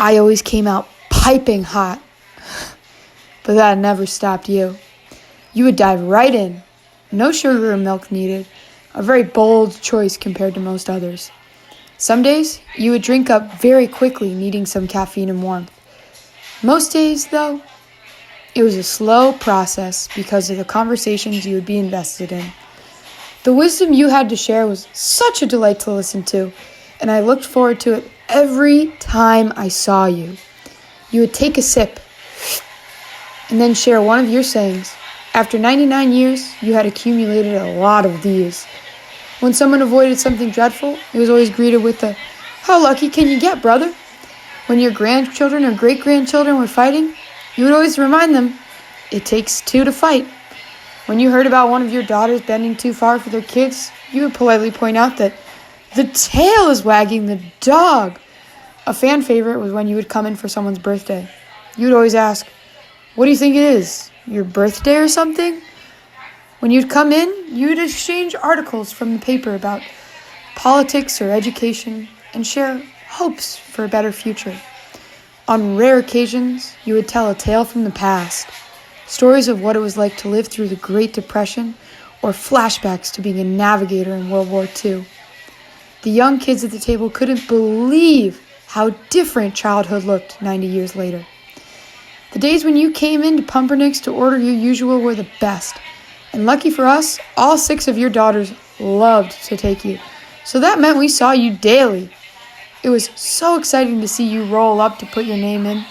I always came out piping hot. But that never stopped you. You would dive right in. No sugar or milk needed. A very bold choice compared to most others. Some days, you would drink up very quickly, needing some caffeine and warmth. Most days, though, it was a slow process because of the conversations you would be invested in. The wisdom you had to share was such a delight to listen to, and I looked forward to it every time I saw you. You would take a sip and then share one of your sayings. After 99 years, you had accumulated a lot of these. When someone avoided something dreadful, it was always greeted with the, "How lucky can you get, brother?" When your grandchildren or great-grandchildren were fighting, you would always remind them, "It takes two to fight." When you heard about one of your daughters bending too far for their kids, you would politely point out that the tail is wagging the dog. A fan favorite was when you would come in for someone's birthday. You would always ask, "What do you think it is? Your birthday or something?" When you'd come in, you'd exchange articles from the paper about politics or education and share hopes for a better future. On rare occasions, you would tell a tale from the past, stories of what it was like to live through the Great Depression or flashbacks to being a navigator in World War II. The young kids at the table couldn't believe how different childhood looked 90 years later. The days when you came into Pumpernick's to order your usual were the best. And lucky for us, all 6 of your daughters loved to take you. So that meant we saw you daily. It was so exciting to see you roll up to put your name in.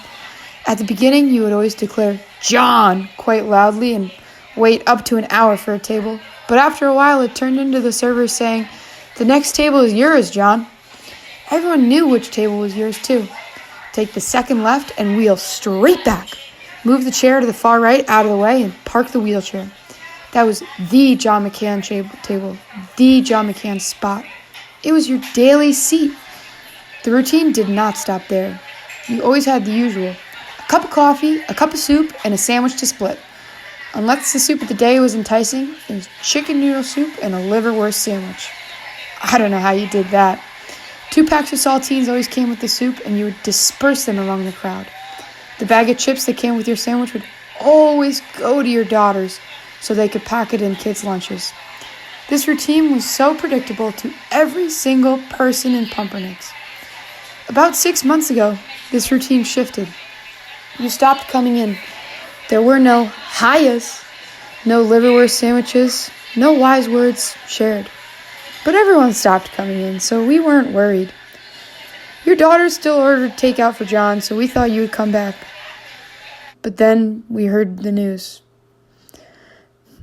At the beginning, you would always declare, "John," quite loudly and wait up to an hour for a table. But after a while, it turned into the servers saying, "The next table is yours, John." Everyone knew which table was yours, too. Take the second left and wheel straight back. Move the chair to the far right out of the way and park the wheelchair. That was the John McCann table, the John McCann spot. It was your daily seat. The routine did not stop there. You always had the usual: a cup of coffee, a cup of soup, and a sandwich to split. Unless the soup of the day was enticing, it was chicken noodle soup and a liverwurst sandwich. I don't know how you did that. 2 packs of saltines always came with the soup, and you would disperse them among the crowd. The bag of chips that came with your sandwich would always go to your daughters so they could pack it in kids' lunches. This routine was so predictable to every single person in Pumpernick's. About 6 months ago, this routine shifted. You stopped coming in. There were no highs, no liverwurst sandwiches, no wise words shared. But everyone stopped coming in, so we weren't worried. Your daughter still ordered takeout for John, so we thought you would come back. But then we heard the news.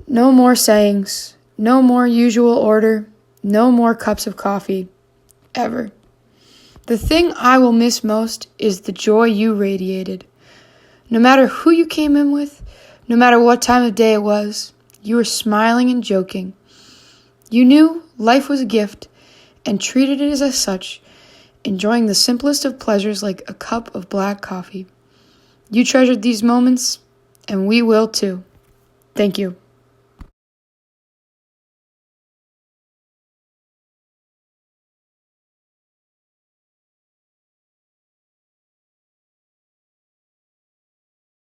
No more sayings, no more usual order, no more cups of coffee, ever. The thing I will miss most is the joy you radiated. No matter who you came in with, no matter what time of day it was, you were smiling and joking. You knew life was a gift and treated it as such, enjoying the simplest of pleasures like a cup of black coffee. You treasured these moments, and we will too. Thank you.